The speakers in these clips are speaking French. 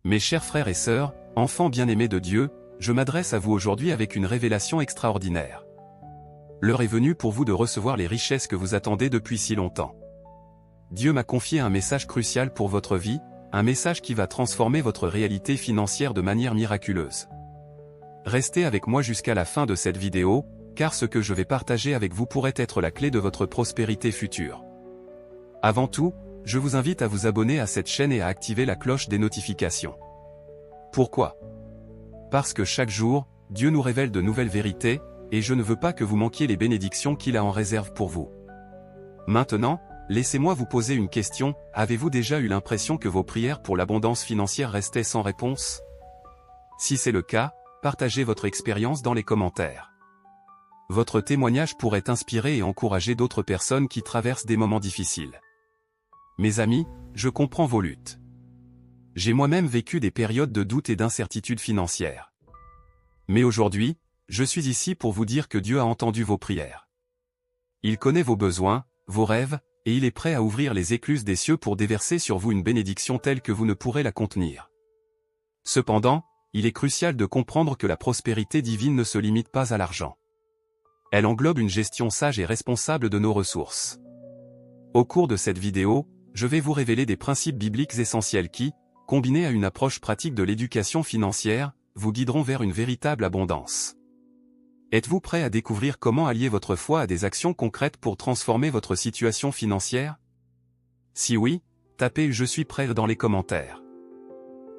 Mes chers frères et sœurs, enfants bien-aimés de Dieu, je m'adresse à vous aujourd'hui avec une révélation extraordinaire. L'heure est venue pour vous de recevoir les richesses que vous attendez depuis si longtemps. Dieu m'a confié un message crucial pour votre vie, un message qui va transformer votre réalité financière de manière miraculeuse. Restez avec moi jusqu'à la fin de cette vidéo, car ce que je vais partager avec vous pourrait être la clé de votre prospérité future. Avant tout, je vous invite à vous abonner à cette chaîne et à activer la cloche des notifications. Pourquoi? Parce que chaque jour, Dieu nous révèle de nouvelles vérités, et je ne veux pas que vous manquiez les bénédictions qu'il a en réserve pour vous. Maintenant, laissez-moi vous poser une question, avez-vous déjà eu l'impression que vos prières pour l'abondance financière restaient sans réponse? Si c'est le cas, partagez votre expérience dans les commentaires. Votre témoignage pourrait inspirer et encourager d'autres personnes qui traversent des moments difficiles. Mes amis, je comprends vos luttes. J'ai moi-même vécu des périodes de doute et d'incertitude financière. Mais aujourd'hui, je suis ici pour vous dire que Dieu a entendu vos prières. Il connaît vos besoins, vos rêves, et il est prêt à ouvrir les écluses des cieux pour déverser sur vous une bénédiction telle que vous ne pourrez la contenir. Cependant, il est crucial de comprendre que la prospérité divine ne se limite pas à l'argent. Elle englobe une gestion sage et responsable de nos ressources. Au cours de cette vidéo, je vais vous révéler des principes bibliques essentiels qui, combinés à une approche pratique de l'éducation financière, vous guideront vers une véritable abondance. Êtes-vous prêt à découvrir comment allier votre foi à des actions concrètes pour transformer votre situation financière? Si oui, tapez « Je suis prêt » dans les commentaires.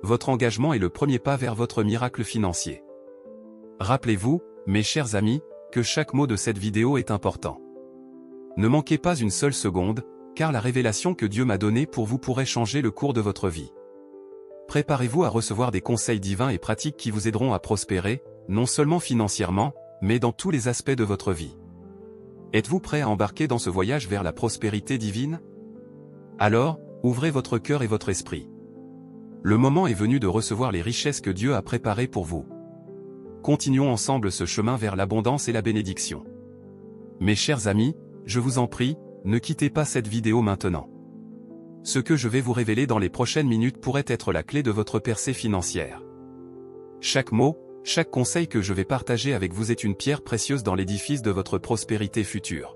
Votre engagement est le premier pas vers votre miracle financier. Rappelez-vous, mes chers amis, que chaque mot de cette vidéo est important. Ne manquez pas une seule seconde, car la révélation que Dieu m'a donnée pour vous pourrait changer le cours de votre vie. Préparez-vous à recevoir des conseils divins et pratiques qui vous aideront à prospérer, non seulement financièrement, mais dans tous les aspects de votre vie. Êtes-vous prêt à embarquer dans ce voyage vers la prospérité divine? Alors, ouvrez votre cœur et votre esprit. Le moment est venu de recevoir les richesses que Dieu a préparées pour vous. Continuons ensemble ce chemin vers l'abondance et la bénédiction. Mes chers amis, je vous en prie, ne quittez pas cette vidéo maintenant. Ce que je vais vous révéler dans les prochaines minutes pourrait être la clé de votre percée financière. Chaque mot, chaque conseil que je vais partager avec vous est une pierre précieuse dans l'édifice de votre prospérité future.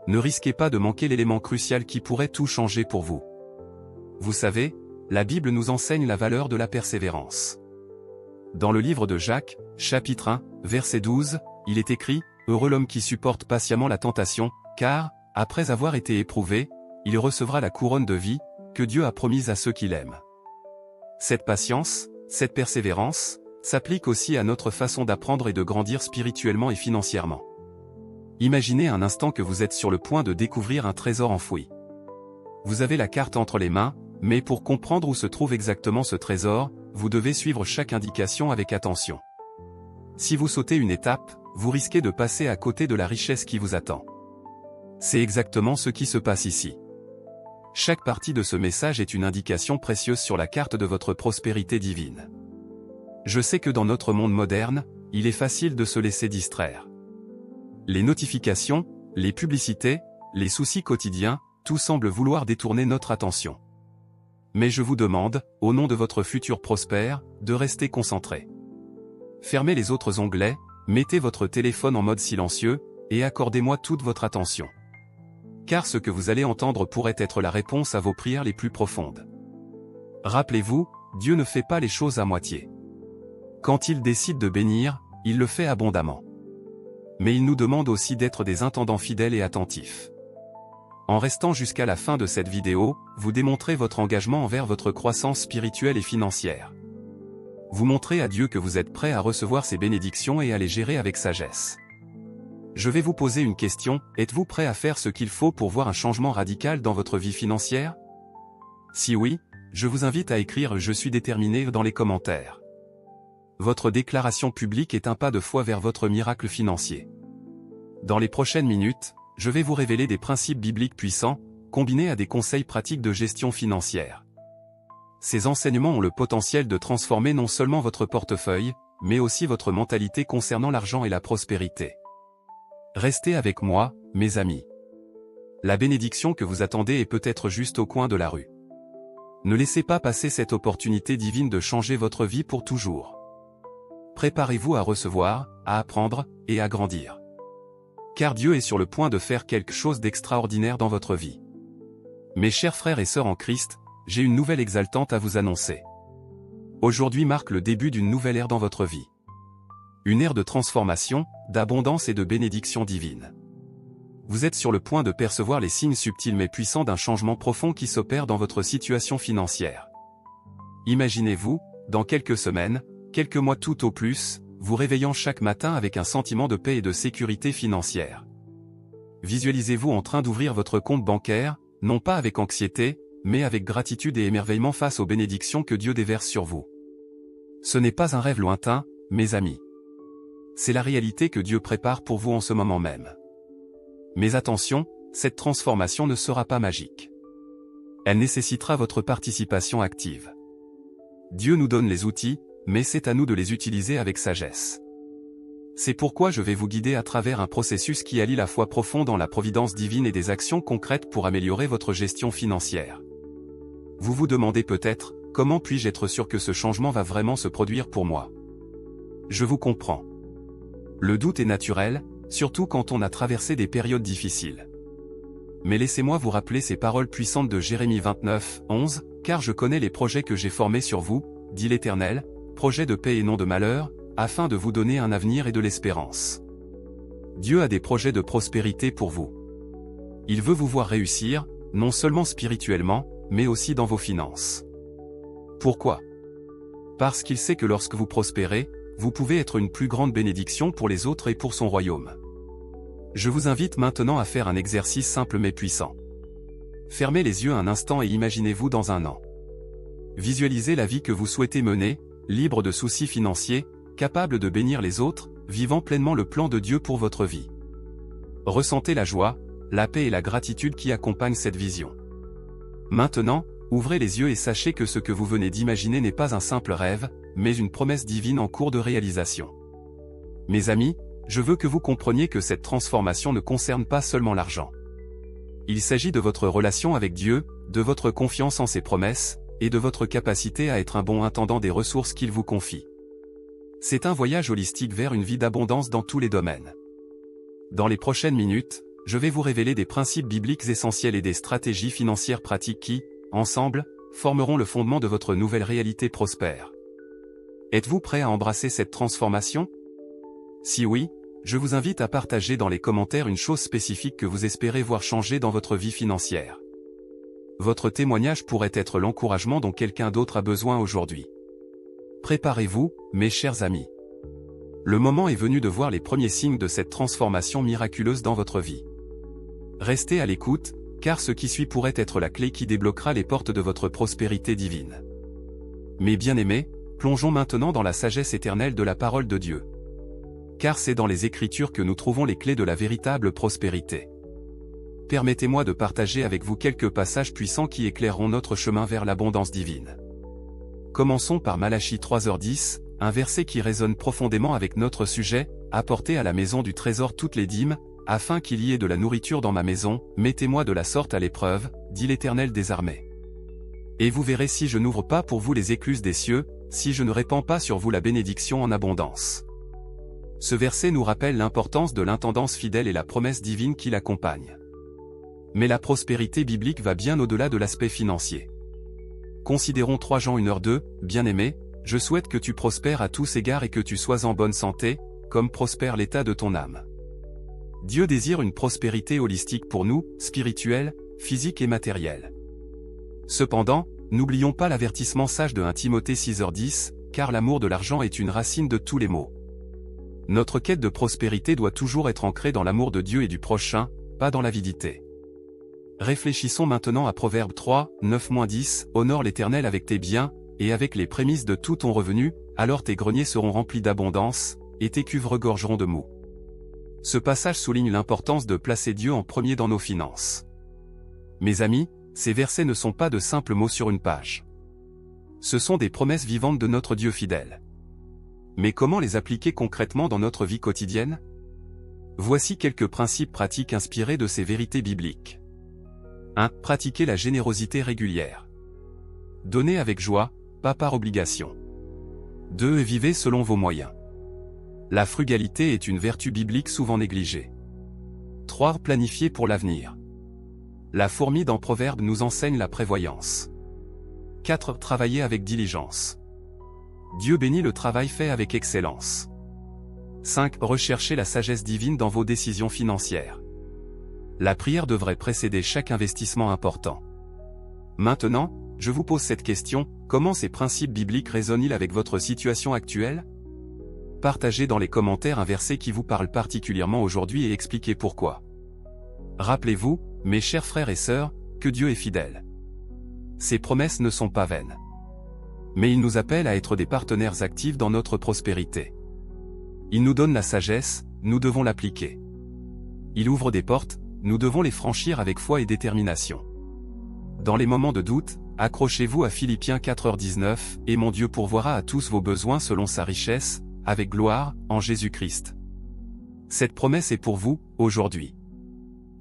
Ne risquez pas de manquer l'élément crucial qui pourrait tout changer pour vous. Vous savez, la Bible nous enseigne la valeur de la persévérance. Dans le livre de Jacques, chapitre 1, verset 12, il est écrit « Heureux l'homme qui supporte patiemment la tentation, car, après avoir été éprouvé, il recevra la couronne de vie, que Dieu a promise à ceux qui l'aiment. » Cette patience, cette persévérance, s'applique aussi à notre façon d'apprendre et de grandir spirituellement et financièrement. Imaginez un instant que vous êtes sur le point de découvrir un trésor enfoui. Vous avez la carte entre les mains, mais pour comprendre où se trouve exactement ce trésor, vous devez suivre chaque indication avec attention. Si vous sautez une étape, vous risquez de passer à côté de la richesse qui vous attend. C'est exactement ce qui se passe ici. Chaque partie de ce message est une indication précieuse sur la carte de votre prospérité divine. Je sais que dans notre monde moderne, il est facile de se laisser distraire. Les notifications, les publicités, les soucis quotidiens, tout semble vouloir détourner notre attention. Mais je vous demande, au nom de votre futur prospère, de rester concentré. Fermez les autres onglets, mettez votre téléphone en mode silencieux, et accordez-moi toute votre attention. Car ce que vous allez entendre pourrait être la réponse à vos prières les plus profondes. Rappelez-vous, Dieu ne fait pas les choses à moitié. Quand il décide de bénir, il le fait abondamment. Mais il nous demande aussi d'être des intendants fidèles et attentifs. En restant jusqu'à la fin de cette vidéo, vous démontrez votre engagement envers votre croissance spirituelle et financière. Vous montrez à Dieu que vous êtes prêt à recevoir ses bénédictions et à les gérer avec sagesse. Je vais vous poser une question, êtes-vous prêt à faire ce qu'il faut pour voir un changement radical dans votre vie financière? Si oui, je vous invite à écrire « Je suis déterminé » dans les commentaires. Votre déclaration publique est un pas de foi vers votre miracle financier. Dans les prochaines minutes, je vais vous révéler des principes bibliques puissants, combinés à des conseils pratiques de gestion financière. Ces enseignements ont le potentiel de transformer non seulement votre portefeuille, mais aussi votre mentalité concernant l'argent et la prospérité. Restez avec moi, mes amis. La bénédiction que vous attendez est peut-être juste au coin de la rue. Ne laissez pas passer cette opportunité divine de changer votre vie pour toujours. Préparez-vous à recevoir, à apprendre, et à grandir. Car Dieu est sur le point de faire quelque chose d'extraordinaire dans votre vie. Mes chers frères et sœurs en Christ, j'ai une nouvelle exaltante à vous annoncer. Aujourd'hui marque le début d'une nouvelle ère dans votre vie. Une ère de transformation, d'abondance et de bénédiction divine. Vous êtes sur le point de percevoir les signes subtils mais puissants d'un changement profond qui s'opère dans votre situation financière. Imaginez-vous, dans quelques semaines, quelques mois tout au plus, vous réveillant chaque matin avec un sentiment de paix et de sécurité financière. Visualisez-vous en train d'ouvrir votre compte bancaire, non pas avec anxiété, mais avec gratitude et émerveillement face aux bénédictions que Dieu déverse sur vous. Ce n'est pas un rêve lointain, mes amis. C'est la réalité que Dieu prépare pour vous en ce moment même. Mais attention, cette transformation ne sera pas magique. Elle nécessitera votre participation active. Dieu nous donne les outils, mais c'est à nous de les utiliser avec sagesse. C'est pourquoi je vais vous guider à travers un processus qui allie la foi profonde en la providence divine et des actions concrètes pour améliorer votre gestion financière. Vous vous demandez peut-être, comment puis-je être sûr que ce changement va vraiment se produire pour moi? Je vous comprends. Le doute est naturel, surtout quand on a traversé des périodes difficiles. Mais laissez-moi vous rappeler ces paroles puissantes de Jérémie 29, 11, « Car je connais les projets que j'ai formés sur vous, dit l'Éternel, projets de paix et non de malheur, afin de vous donner un avenir et de l'espérance. » Dieu a des projets de prospérité pour vous. Il veut vous voir réussir, non seulement spirituellement, mais aussi dans vos finances. Pourquoi? Parce qu'il sait que lorsque vous prospérez, vous pouvez être une plus grande bénédiction pour les autres et pour son royaume. Je vous invite maintenant à faire un exercice simple mais puissant. Fermez les yeux un instant et imaginez-vous dans un an. Visualisez la vie que vous souhaitez mener, libre de soucis financiers, capable de bénir les autres, vivant pleinement le plan de Dieu pour votre vie. Ressentez la joie, la paix et la gratitude qui accompagnent cette vision. Maintenant, ouvrez les yeux et sachez que ce que vous venez d'imaginer n'est pas un simple rêve, mais une promesse divine en cours de réalisation. Mes amis, je veux que vous compreniez que cette transformation ne concerne pas seulement l'argent. Il s'agit de votre relation avec Dieu, de votre confiance en ses promesses, et de votre capacité à être un bon intendant des ressources qu'il vous confie. C'est un voyage holistique vers une vie d'abondance dans tous les domaines. Dans les prochaines minutes, je vais vous révéler des principes bibliques essentiels et des stratégies financières pratiques qui, ensemble, formeront le fondement de votre nouvelle réalité prospère. Êtes-vous prêt à embrasser cette transformation? Si oui, je vous invite à partager dans les commentaires une chose spécifique que vous espérez voir changer dans votre vie financière. Votre témoignage pourrait être l'encouragement dont quelqu'un d'autre a besoin aujourd'hui. Préparez-vous, mes chers amis. Le moment est venu de voir les premiers signes de cette transformation miraculeuse dans votre vie. Restez à l'écoute, car ce qui suit pourrait être la clé qui débloquera les portes de votre prospérité divine. Mes bien-aimés, plongeons maintenant dans la sagesse éternelle de la parole de Dieu. Car c'est dans les Écritures que nous trouvons les clés de la véritable prospérité. Permettez-moi de partager avec vous quelques passages puissants qui éclaireront notre chemin vers l'abondance divine. Commençons par Malachie 3h10, un verset qui résonne profondément avec notre sujet, « Apportez à la maison du trésor toutes les dîmes, afin qu'il y ait de la nourriture dans ma maison, mettez-moi de la sorte à l'épreuve, dit l'Éternel des armées. Et vous verrez si je n'ouvre pas pour vous les écluses des cieux, si je ne répands pas sur vous la bénédiction en abondance. » Ce verset nous rappelle l'importance de l'intendance fidèle et la promesse divine qui l'accompagne. Mais la prospérité biblique va bien au-delà de l'aspect financier. Considérons 3 Jean 1h2, « Bien-aimé, je souhaite que tu prospères à tous égards et que tu sois en bonne santé, comme prospère l'état de ton âme. » Dieu désire une prospérité holistique pour nous, spirituelle, physique et matérielle. Cependant, n'oublions pas l'avertissement sage de 1 Timothée 6h10, car l'amour de l'argent est une racine de tous les maux. Notre quête de prospérité doit toujours être ancrée dans l'amour de Dieu et du prochain, pas dans l'avidité. Réfléchissons maintenant à Proverbe 3, 9-10, « Honore l'Éternel avec tes biens, et avec les prémices de tout ton revenu, alors tes greniers seront remplis d'abondance, et tes cuves regorgeront de mou. » Ce passage souligne l'importance de placer Dieu en premier dans nos finances. Mes amis, ces versets ne sont pas de simples mots sur une page. Ce sont des promesses vivantes de notre Dieu fidèle. Mais comment les appliquer concrètement dans notre vie quotidienne? Voici quelques principes pratiques inspirés de ces vérités bibliques. 1. Pratiquer la générosité régulière. Donnez avec joie, pas par obligation. 2. Vivez selon vos moyens. La frugalité est une vertu biblique souvent négligée. 3. Planifiez pour l'avenir. La fourmi dans Proverbe nous enseigne la prévoyance. 4. Travaillez avec diligence. Dieu bénit le travail fait avec excellence. 5. Recherchez la sagesse divine dans vos décisions financières. La prière devrait précéder chaque investissement important. Maintenant, je vous pose cette question, comment ces principes bibliques résonnent-ils avec votre situation actuelle? Partagez dans les commentaires un verset qui vous parle particulièrement aujourd'hui et expliquez pourquoi. Rappelez-vous, mes chers frères et sœurs, que Dieu est fidèle. Ses promesses ne sont pas vaines. Mais il nous appelle à être des partenaires actifs dans notre prospérité. Il nous donne la sagesse, nous devons l'appliquer. Il ouvre des portes, nous devons les franchir avec foi et détermination. Dans les moments de doute, accrochez-vous à Philippiens 4h19, et mon Dieu pourvoira à tous vos besoins selon sa richesse, avec gloire, en Jésus-Christ. Cette promesse est pour vous, aujourd'hui.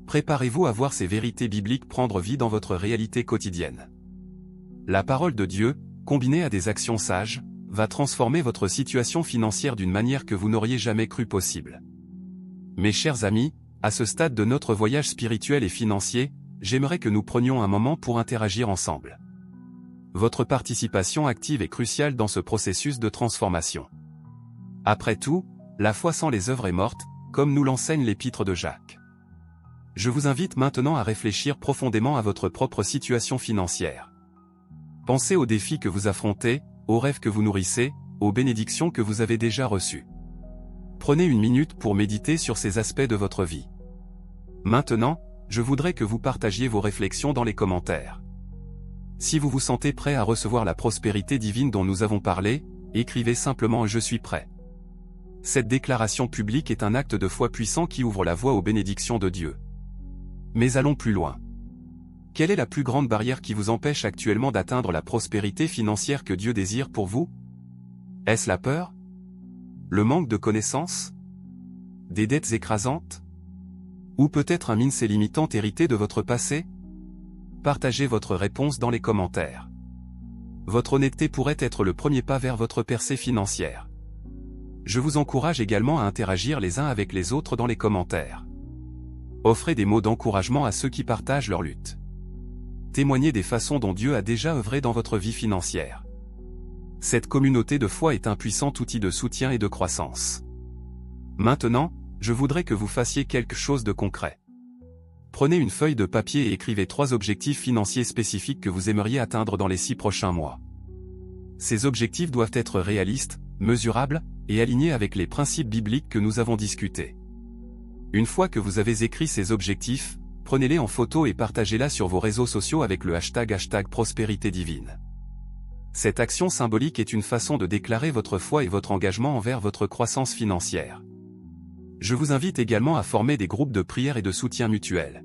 Préparez-vous à voir ces vérités bibliques prendre vie dans votre réalité quotidienne. La parole de Dieu, combinée à des actions sages, va transformer votre situation financière d'une manière que vous n'auriez jamais cru possible. Mes chers amis, à ce stade de notre voyage spirituel et financier, j'aimerais que nous prenions un moment pour interagir ensemble. Votre participation active est cruciale dans ce processus de transformation. Après tout, la foi sans les œuvres est morte, comme nous l'enseigne l'épître de Jacques. Je vous invite maintenant à réfléchir profondément à votre propre situation financière. Pensez aux défis que vous affrontez, aux rêves que vous nourrissez, aux bénédictions que vous avez déjà reçues. Prenez une minute pour méditer sur ces aspects de votre vie. Maintenant, je voudrais que vous partagiez vos réflexions dans les commentaires. Si vous vous sentez prêt à recevoir la prospérité divine dont nous avons parlé, écrivez simplement « Je suis prêt ». Cette déclaration publique est un acte de foi puissant qui ouvre la voie aux bénédictions de Dieu. Mais allons plus loin. Quelle est la plus grande barrière qui vous empêche actuellement d'atteindre la prospérité financière que Dieu désire pour vous? Est-ce la peur? Le manque de connaissances? Des dettes écrasantes? Ou peut-être un mindset limitant hérité de votre passé? Partagez votre réponse dans les commentaires. Votre honnêteté pourrait être le premier pas vers votre percée financière. Je vous encourage également à interagir les uns avec les autres dans les commentaires. Offrez des mots d'encouragement à ceux qui partagent leur lutte. Témoignez des façons dont Dieu a déjà œuvré dans votre vie financière. Cette communauté de foi est un puissant outil de soutien et de croissance. Maintenant, je voudrais que vous fassiez quelque chose de concret. Prenez une feuille de papier et écrivez 3 objectifs financiers spécifiques que vous aimeriez atteindre dans les 6 prochains mois. Ces objectifs doivent être réalistes, mesurables, et alignés avec les principes bibliques que nous avons discutés. Une fois que vous avez écrit ces objectifs, prenez-les en photo et partagez-la sur vos réseaux sociaux avec le hashtag prospérité divine. Cette action symbolique est une façon de déclarer votre foi et votre engagement envers votre croissance financière. Je vous invite également à former des groupes de prière et de soutien mutuel.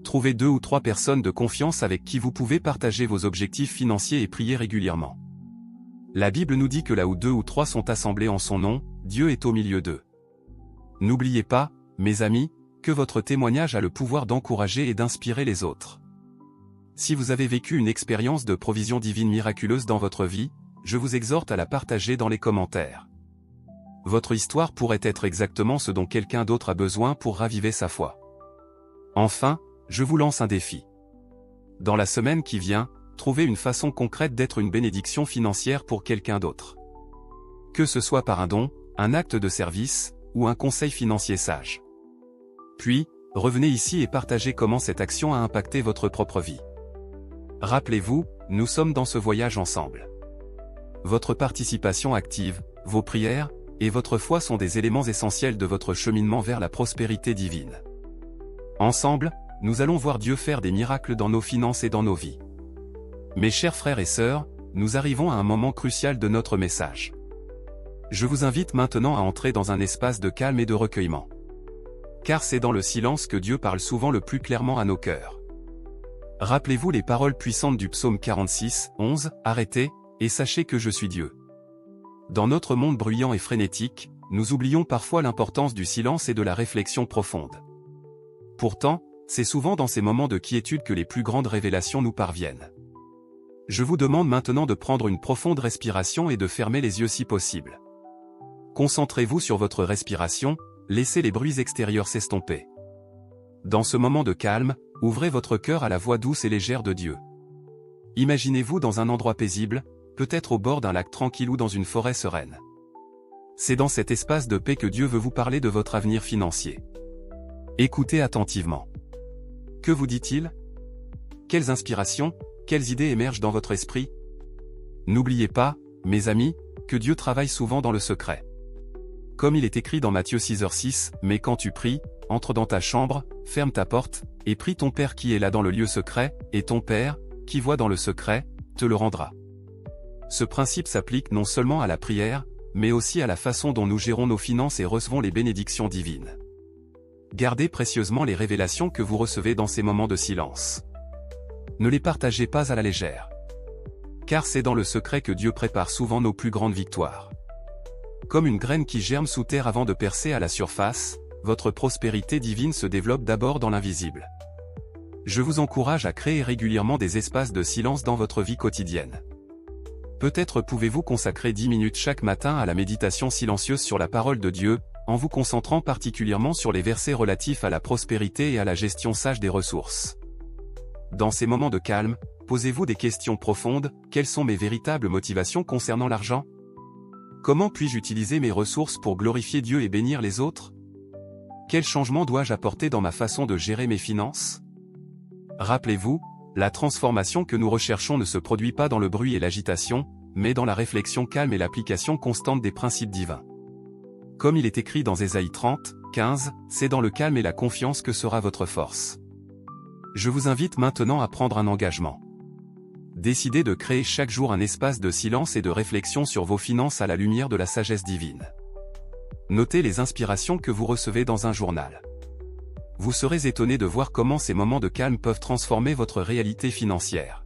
Trouvez 2 ou 3 personnes de confiance avec qui vous pouvez partager vos objectifs financiers et prier régulièrement. La Bible nous dit que là où 2 ou 3 sont assemblés en son nom, Dieu est au milieu d'eux. N'oubliez pas, mes amis, que votre témoignage a le pouvoir d'encourager et d'inspirer les autres. Si vous avez vécu une expérience de provision divine miraculeuse dans votre vie, je vous exhorte à la partager dans les commentaires. Votre histoire pourrait être exactement ce dont quelqu'un d'autre a besoin pour raviver sa foi. Enfin, je vous lance un défi. Dans la semaine qui vient, trouvez une façon concrète d'être une bénédiction financière pour quelqu'un d'autre. Que ce soit par un don, un acte de service, ou un conseil financier sage. Puis, revenez ici et partagez comment cette action a impacté votre propre vie. Rappelez-vous, nous sommes dans ce voyage ensemble. Votre participation active, vos prières, et votre foi sont des éléments essentiels de votre cheminement vers la prospérité divine. Ensemble, nous allons voir Dieu faire des miracles dans nos finances et dans nos vies. Mes chers frères et sœurs, nous arrivons à un moment crucial de notre message. Je vous invite maintenant à entrer dans un espace de calme et de recueillement. Car c'est dans le silence que Dieu parle souvent le plus clairement à nos cœurs. Rappelez-vous les paroles puissantes du psaume 46, 11, « Arrêtez, et sachez que je suis Dieu ». Dans notre monde bruyant et frénétique, nous oublions parfois l'importance du silence et de la réflexion profonde. Pourtant, c'est souvent dans ces moments de quiétude que les plus grandes révélations nous parviennent. Je vous demande maintenant de prendre une profonde respiration et de fermer les yeux si possible. Concentrez-vous sur votre respiration, laissez les bruits extérieurs s'estomper. Dans ce moment de calme, ouvrez votre cœur à la voix douce et légère de Dieu. Imaginez-vous dans un endroit paisible, peut-être au bord d'un lac tranquille ou dans une forêt sereine. C'est dans cet espace de paix que Dieu veut vous parler de votre avenir financier. Écoutez attentivement. Que vous dit-il? Quelles inspirations, quelles idées émergent dans votre esprit? N'oubliez pas, mes amis, que Dieu travaille souvent dans le secret. Comme il est écrit dans Matthieu 6h6, « Mais quand tu pries, entre dans ta chambre, ferme ta porte, et prie ton Père qui est là dans le lieu secret, et ton Père, qui voit dans le secret, te le rendra. » Ce principe s'applique non seulement à la prière, mais aussi à la façon dont nous gérons nos finances et recevons les bénédictions divines. Gardez précieusement les révélations que vous recevez dans ces moments de silence. Ne les partagez pas à la légère. Car c'est dans le secret que Dieu prépare souvent nos plus grandes victoires. Comme une graine qui germe sous terre avant de percer à la surface, votre prospérité divine se développe d'abord dans l'invisible. Je vous encourage à créer régulièrement des espaces de silence dans votre vie quotidienne. Peut-être pouvez-vous consacrer 10 minutes chaque matin à la méditation silencieuse sur la parole de Dieu, en vous concentrant particulièrement sur les versets relatifs à la prospérité et à la gestion sage des ressources. Dans ces moments de calme, posez-vous des questions profondes. Quelles sont mes véritables motivations concernant l'argent? Comment puis-je utiliser mes ressources pour glorifier Dieu et bénir les autres? Quel changement dois-je apporter dans ma façon de gérer mes finances? Rappelez-vous, la transformation que nous recherchons ne se produit pas dans le bruit et l'agitation, mais dans la réflexion calme et l'application constante des principes divins. Comme il est écrit dans Ésaïe 30, 15, « C'est dans le calme et la confiance que sera votre force. » Je vous invite maintenant à prendre un engagement. Décidez de créer chaque jour un espace de silence et de réflexion sur vos finances à la lumière de la sagesse divine. Notez les inspirations que vous recevez dans un journal. Vous serez étonné de voir comment ces moments de calme peuvent transformer votre réalité financière.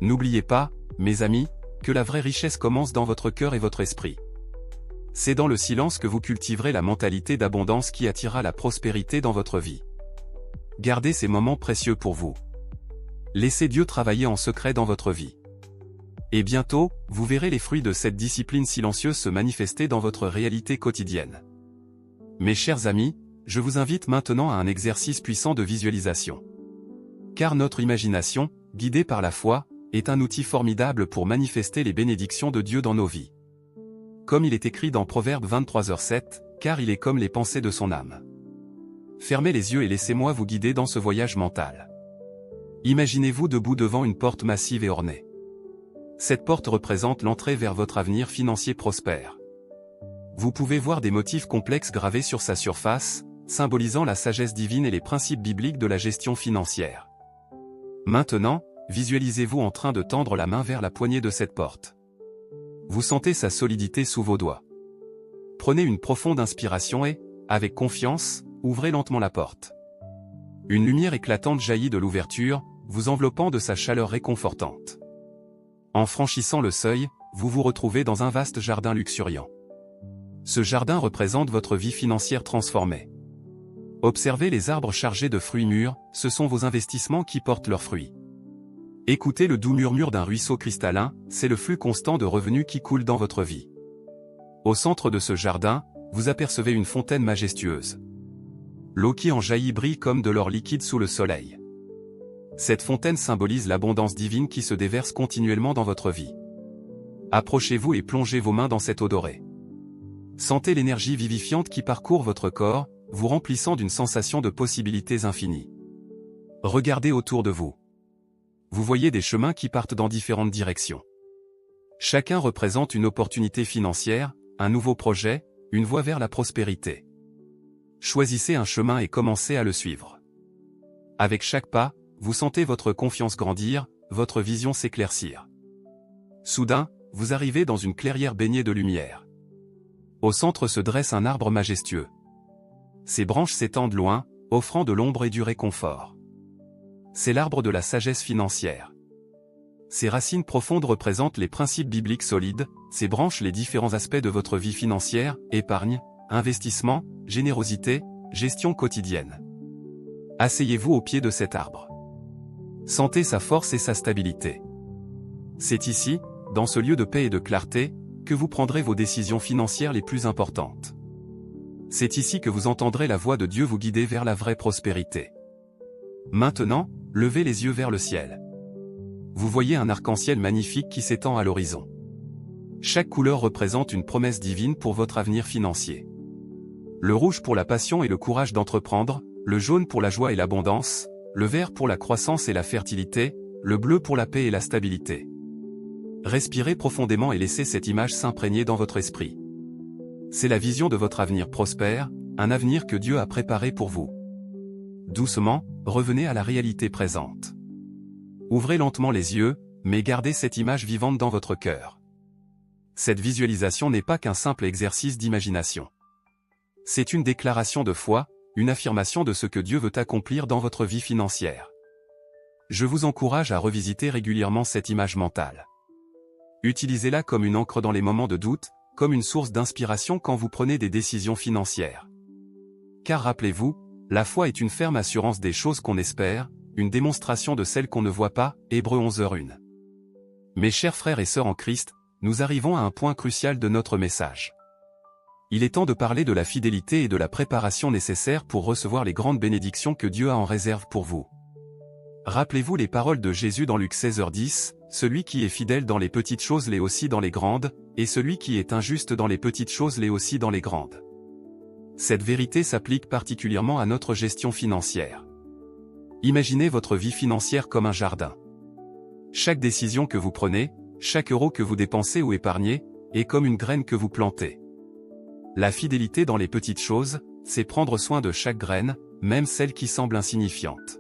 N'oubliez pas, mes amis, que la vraie richesse commence dans votre cœur et votre esprit. C'est dans le silence que vous cultiverez la mentalité d'abondance qui attirera la prospérité dans votre vie. Gardez ces moments précieux pour vous. Laissez Dieu travailler en secret dans votre vie. Et bientôt, vous verrez les fruits de cette discipline silencieuse se manifester dans votre réalité quotidienne. Mes chers amis, je vous invite maintenant à un exercice puissant de visualisation. Car notre imagination, guidée par la foi, est un outil formidable pour manifester les bénédictions de Dieu dans nos vies. Comme il est écrit dans Proverbe 23h7, « Car il est comme les pensées de son âme. » Fermez les yeux et laissez-moi vous guider dans ce voyage mental. Imaginez-vous debout devant une porte massive et ornée. Cette porte représente l'entrée vers votre avenir financier prospère. Vous pouvez voir des motifs complexes gravés sur sa surface, symbolisant la sagesse divine et les principes bibliques de la gestion financière. Maintenant, visualisez-vous en train de tendre la main vers la poignée de cette porte. Vous sentez sa solidité sous vos doigts. Prenez une profonde inspiration et, avec confiance, ouvrez lentement la porte. Une lumière éclatante jaillit de l'ouverture, vous enveloppant de sa chaleur réconfortante. En franchissant le seuil, vous vous retrouvez dans un vaste jardin luxuriant. Ce jardin représente votre vie financière transformée. Observez les arbres chargés de fruits mûrs, ce sont vos investissements qui portent leurs fruits. Écoutez le doux murmure d'un ruisseau cristallin, c'est le flux constant de revenus qui coule dans votre vie. Au centre de ce jardin, vous apercevez une fontaine majestueuse. L'eau qui en jaillit brille comme de l'or liquide sous le soleil. Cette fontaine symbolise l'abondance divine qui se déverse continuellement dans votre vie. Approchez-vous et plongez vos mains dans cette eau dorée. Sentez l'énergie vivifiante qui parcourt votre corps, vous remplissant d'une sensation de possibilités infinies. Regardez autour de vous. Vous voyez des chemins qui partent dans différentes directions. Chacun représente une opportunité financière, un nouveau projet, une voie vers la prospérité. Choisissez un chemin et commencez à le suivre. Avec chaque pas, vous sentez votre confiance grandir, votre vision s'éclaircir. Soudain, vous arrivez dans une clairière baignée de lumière. Au centre se dresse un arbre majestueux. Ses branches s'étendent loin, offrant de l'ombre et du réconfort. C'est l'arbre de la sagesse financière. Ses racines profondes représentent les principes bibliques solides, ses branches les différents aspects de votre vie financière, épargne, investissement, générosité, gestion quotidienne. Asseyez-vous au pied de cet arbre. Sentez sa force et sa stabilité. C'est ici, dans ce lieu de paix et de clarté, que vous prendrez vos décisions financières les plus importantes. C'est ici que vous entendrez la voix de Dieu vous guider vers la vraie prospérité. Maintenant, levez les yeux vers le ciel. Vous voyez un arc-en-ciel magnifique qui s'étend à l'horizon. Chaque couleur représente une promesse divine pour votre avenir financier. Le rouge pour la passion et le courage d'entreprendre, le jaune pour la joie et l'abondance, le vert pour la croissance et la fertilité, le bleu pour la paix et la stabilité. Respirez profondément et laissez cette image s'imprégner dans votre esprit. C'est la vision de votre avenir prospère, un avenir que Dieu a préparé pour vous. Doucement, revenez à la réalité présente. Ouvrez lentement les yeux, mais gardez cette image vivante dans votre cœur. Cette visualisation n'est pas qu'un simple exercice d'imagination. C'est une déclaration de foi, une affirmation de ce que Dieu veut accomplir dans votre vie financière. Je vous encourage à revisiter régulièrement cette image mentale. Utilisez-la comme une encre dans les moments de doute, comme une source d'inspiration quand vous prenez des décisions financières. Car rappelez-vous, la foi est une ferme assurance des choses qu'on espère, une démonstration de celles qu'on ne voit pas, Hébreux 11h1. Mes chers frères et sœurs en Christ, nous arrivons à un point crucial de notre message. Il est temps de parler de la fidélité et de la préparation nécessaire pour recevoir les grandes bénédictions que Dieu a en réserve pour vous. Rappelez-vous les paroles de Jésus dans Luc 16h10, « Celui qui est fidèle dans les petites choses l'est aussi dans les grandes, et celui qui est injuste dans les petites choses l'est aussi dans les grandes. » Cette vérité s'applique particulièrement à notre gestion financière. Imaginez votre vie financière comme un jardin. Chaque décision que vous prenez, chaque euro que vous dépensez ou épargnez, est comme une graine que vous plantez. La fidélité dans les petites choses, c'est prendre soin de chaque graine, même celle qui semble insignifiante.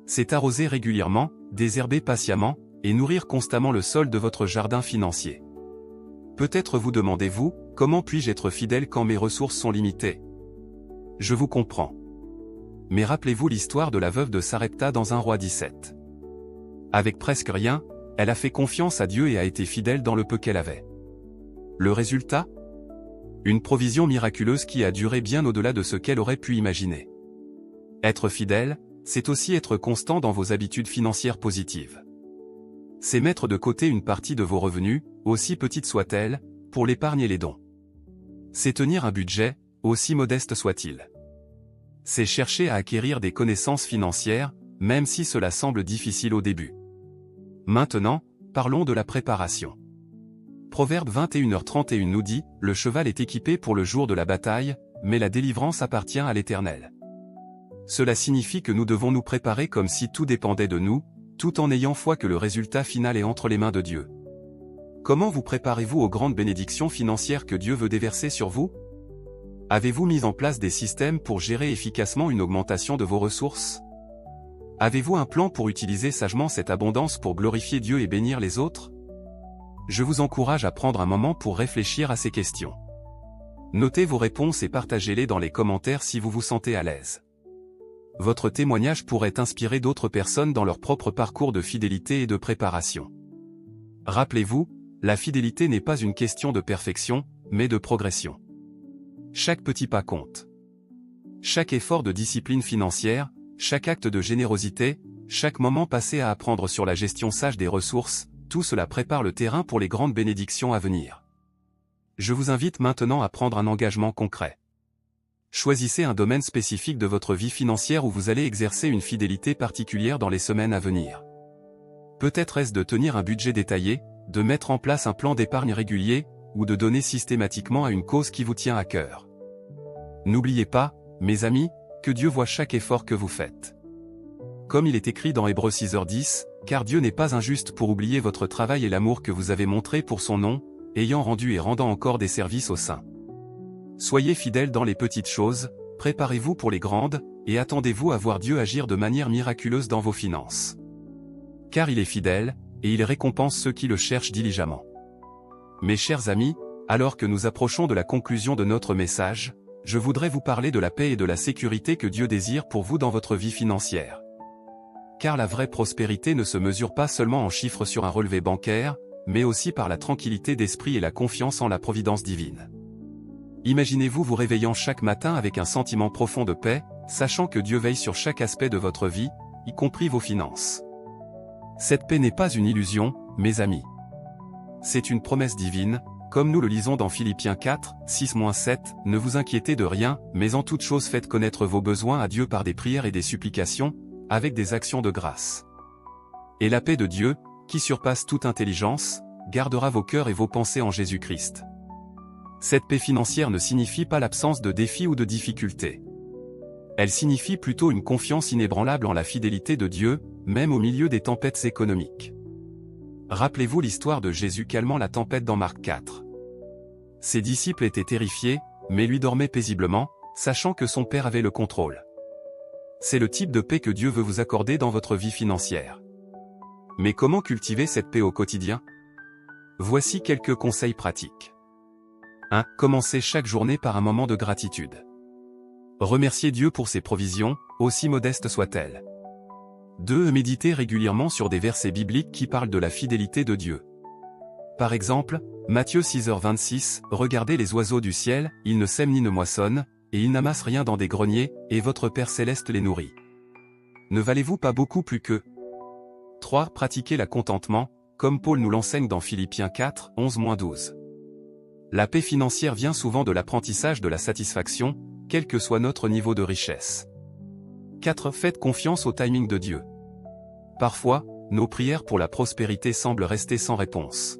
C'est arroser régulièrement, désherber patiemment, et nourrir constamment le sol de votre jardin financier. Peut-être vous demandez-vous, comment puis-je être fidèle quand mes ressources sont limitées? Je vous comprends. Mais rappelez-vous l'histoire de la veuve de Sarepta dans 1 Roi 17. Avec presque rien, elle a fait confiance à Dieu et a été fidèle dans le peu qu'elle avait. Le résultat? Une provision miraculeuse qui a duré bien au-delà de ce qu'elle aurait pu imaginer. Être fidèle, c'est aussi être constant dans vos habitudes financières positives. C'est mettre de côté une partie de vos revenus, aussi petite soit-elle, pour l'épargne et les dons. C'est tenir un budget, aussi modeste soit-il. C'est chercher à acquérir des connaissances financières, même si cela semble difficile au début. Maintenant, parlons de la préparation. Proverbe 21h31 nous dit, « Le cheval est équipé pour le jour de la bataille, mais la délivrance appartient à l'Éternel. » Cela signifie que nous devons nous préparer comme si tout dépendait de nous, tout en ayant foi que le résultat final est entre les mains de Dieu. Comment vous préparez-vous aux grandes bénédictions financières que Dieu veut déverser sur vous? Avez-vous mis en place des systèmes pour gérer efficacement une augmentation de vos ressources? Avez-vous un plan pour utiliser sagement cette abondance pour glorifier Dieu et bénir les autres? Je vous encourage à prendre un moment pour réfléchir à ces questions. Notez vos réponses et partagez-les dans les commentaires si vous vous sentez à l'aise. Votre témoignage pourrait inspirer d'autres personnes dans leur propre parcours de fidélité et de préparation. Rappelez-vous, la fidélité n'est pas une question de perfection, mais de progression. Chaque petit pas compte. Chaque effort de discipline financière, chaque acte de générosité, chaque moment passé à apprendre sur la gestion sage des ressources, tout cela prépare le terrain pour les grandes bénédictions à venir. Je vous invite maintenant à prendre un engagement concret. Choisissez un domaine spécifique de votre vie financière où vous allez exercer une fidélité particulière dans les semaines à venir. Peut-être est-ce de tenir un budget détaillé, de mettre en place un plan d'épargne régulier, ou de donner systématiquement à une cause qui vous tient à cœur. N'oubliez pas, mes amis, que Dieu voit chaque effort que vous faites. Comme il est écrit dans Hébreux 6h10, car Dieu n'est pas injuste pour oublier votre travail et l'amour que vous avez montré pour son nom, ayant rendu et rendant encore des services aux saints. Soyez fidèles dans les petites choses, préparez-vous pour les grandes, et attendez-vous à voir Dieu agir de manière miraculeuse dans vos finances. Car il est fidèle, et il récompense ceux qui le cherchent diligemment. Mes chers amis, alors que nous approchons de la conclusion de notre message, je voudrais vous parler de la paix et de la sécurité que Dieu désire pour vous dans votre vie financière. Car la vraie prospérité ne se mesure pas seulement en chiffres sur un relevé bancaire, mais aussi par la tranquillité d'esprit et la confiance en la providence divine. Imaginez-vous vous réveillant chaque matin avec un sentiment profond de paix, sachant que Dieu veille sur chaque aspect de votre vie, y compris vos finances. Cette paix n'est pas une illusion, mes amis. C'est une promesse divine, comme nous le lisons dans Philippiens 4, 6-7, ne vous inquiétez de rien, mais en toute chose faites connaître vos besoins à Dieu par des prières et des supplications, avec des actions de grâce. Et la paix de Dieu, qui surpasse toute intelligence, gardera vos cœurs et vos pensées en Jésus-Christ. Cette paix financière ne signifie pas l'absence de défis ou de difficultés. Elle signifie plutôt une confiance inébranlable en la fidélité de Dieu, même au milieu des tempêtes économiques. Rappelez-vous l'histoire de Jésus calmant la tempête dans Marc 4. Ses disciples étaient terrifiés, mais lui dormaient paisiblement, sachant que son Père avait le contrôle. C'est le type de paix que Dieu veut vous accorder dans votre vie financière. Mais comment cultiver cette paix au quotidien? Voici quelques conseils pratiques. 1. Commencez chaque journée par un moment de gratitude. Remerciez Dieu pour ses provisions, aussi modestes soient-elles. 2. Méditez régulièrement sur des versets bibliques qui parlent de la fidélité de Dieu. Par exemple, Matthieu 6h26, regardez les oiseaux du ciel, ils ne sèment ni ne moissonnent, et ils n'amassent rien dans des greniers, et votre Père céleste les nourrit. Ne valez-vous pas beaucoup plus qu'eux? 3. Pratiquez le contentement, comme Paul nous l'enseigne dans Philippiens 4, 11-12. La paix financière vient souvent de l'apprentissage de la satisfaction, quel que soit notre niveau de richesse. 4. Faites confiance au timing de Dieu. Parfois, nos prières pour la prospérité semblent rester sans réponse.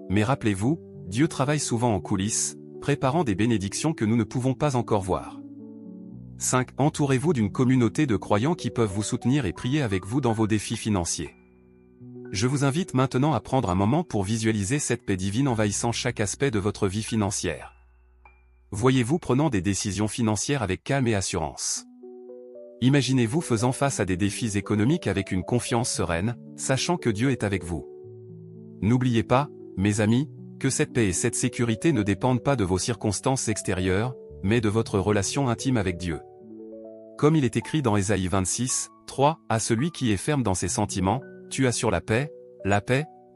Mais rappelez-vous, Dieu travaille souvent en coulisses, préparant des bénédictions que nous ne pouvons pas encore voir. 5. Entourez-vous d'une communauté de croyants qui peuvent vous soutenir et prier avec vous dans vos défis financiers. Je vous invite maintenant à prendre un moment pour visualiser cette paix divine envahissant chaque aspect de votre vie financière. Voyez-vous prenant des décisions financières avec calme et assurance. Imaginez-vous faisant face à des défis économiques avec une confiance sereine, sachant que Dieu est avec vous. N'oubliez pas, mes amis, que cette paix et cette sécurité ne dépendent pas de vos circonstances extérieures, mais de votre relation intime avec Dieu. Comme il est écrit dans Ésaïe 26, 3, à celui qui est ferme dans ses sentiments, tu assures la paix,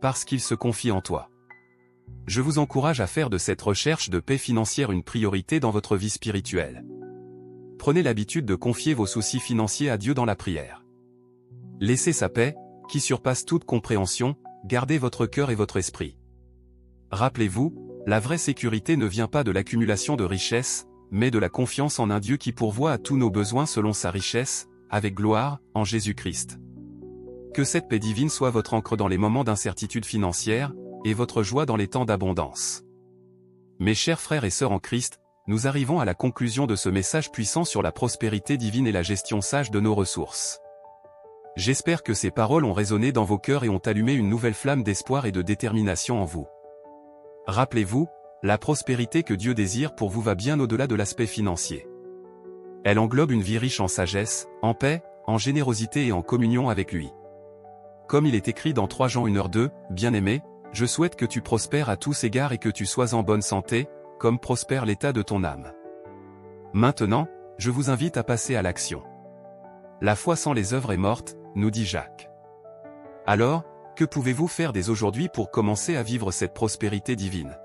parce qu'il se confie en toi. Je vous encourage à faire de cette recherche de paix financière une priorité dans votre vie spirituelle. Prenez l'habitude de confier vos soucis financiers à Dieu dans la prière. Laissez sa paix, qui surpasse toute compréhension, garder votre cœur et votre esprit. Rappelez-vous, la vraie sécurité ne vient pas de l'accumulation de richesses, mais de la confiance en un Dieu qui pourvoit à tous nos besoins selon sa richesse, avec gloire, en Jésus-Christ. Que cette paix divine soit votre ancre dans les moments d'incertitude financière, et votre joie dans les temps d'abondance. Mes chers frères et sœurs en Christ, nous arrivons à la conclusion de ce message puissant sur la prospérité divine et la gestion sage de nos ressources. J'espère que ces paroles ont résonné dans vos cœurs et ont allumé une nouvelle flamme d'espoir et de détermination en vous. Rappelez-vous, la prospérité que Dieu désire pour vous va bien au-delà de l'aspect financier. Elle englobe une vie riche en sagesse, en paix, en générosité et en communion avec lui. Comme il est écrit dans 3 Jean 1h2, bien-aimé, je souhaite que tu prospères à tous égards et que tu sois en bonne santé, comme prospère l'état de ton âme. Maintenant, je vous invite à passer à l'action. La foi sans les œuvres est morte, nous dit Jacques. Alors, que pouvez-vous faire dès aujourd'hui pour commencer à vivre cette prospérité divine?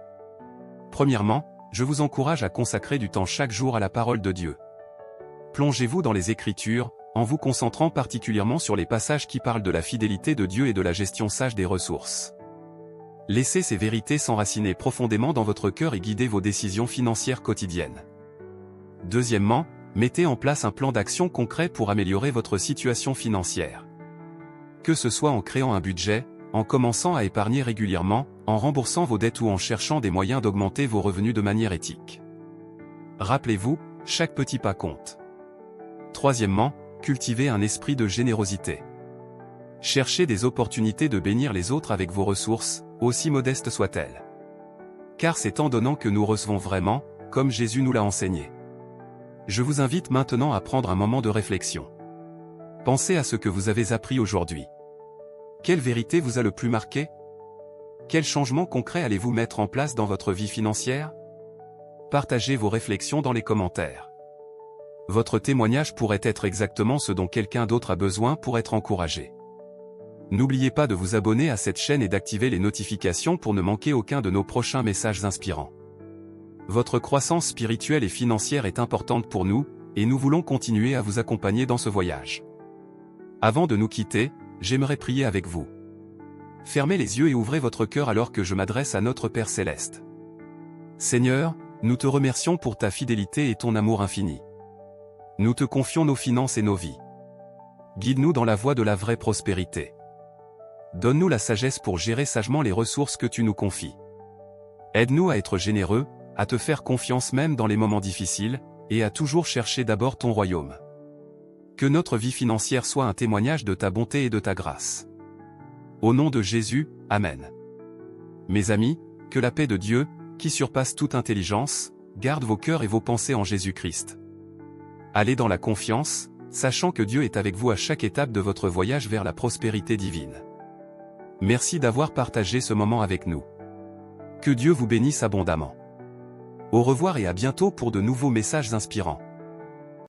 Premièrement, je vous encourage à consacrer du temps chaque jour à la parole de Dieu. Plongez-vous dans les Écritures, en vous concentrant particulièrement sur les passages qui parlent de la fidélité de Dieu et de la gestion sage des ressources. Laissez ces vérités s'enraciner profondément dans votre cœur et guider vos décisions financières quotidiennes. Deuxièmement, mettez en place un plan d'action concret pour améliorer votre situation financière. Que ce soit en créant un budget, en commençant à épargner régulièrement, en remboursant vos dettes ou en cherchant des moyens d'augmenter vos revenus de manière éthique. Rappelez-vous, chaque petit pas compte. Troisièmement, cultivez un esprit de générosité. Cherchez des opportunités de bénir les autres avec vos ressources, aussi modestes soient-elles. Car c'est en donnant que nous recevons vraiment, comme Jésus nous l'a enseigné. Je vous invite maintenant à prendre un moment de réflexion. Pensez à ce que vous avez appris aujourd'hui. Quelle vérité vous a le plus marqué? Quel changement concret allez-vous mettre en place dans votre vie financière? Partagez vos réflexions dans les commentaires. Votre témoignage pourrait être exactement ce dont quelqu'un d'autre a besoin pour être encouragé. N'oubliez pas de vous abonner à cette chaîne et d'activer les notifications pour ne manquer aucun de nos prochains messages inspirants. Votre croissance spirituelle et financière est importante pour nous, et nous voulons continuer à vous accompagner dans ce voyage. Avant de nous quitter, j'aimerais prier avec vous. Fermez les yeux et ouvrez votre cœur alors que je m'adresse à notre Père Céleste. Seigneur, nous te remercions pour ta fidélité et ton amour infini. Nous te confions nos finances et nos vies. Guide-nous dans la voie de la vraie prospérité. Donne-nous la sagesse pour gérer sagement les ressources que tu nous confies. Aide-nous à être généreux, à te faire confiance même dans les moments difficiles, et à toujours chercher d'abord ton royaume. Que notre vie financière soit un témoignage de ta bonté et de ta grâce. Au nom de Jésus, Amen. Mes amis, que la paix de Dieu, qui surpasse toute intelligence, garde vos cœurs et vos pensées en Jésus-Christ. Allez dans la confiance, sachant que Dieu est avec vous à chaque étape de votre voyage vers la prospérité divine. Merci d'avoir partagé ce moment avec nous. Que Dieu vous bénisse abondamment. Au revoir et à bientôt pour de nouveaux messages inspirants.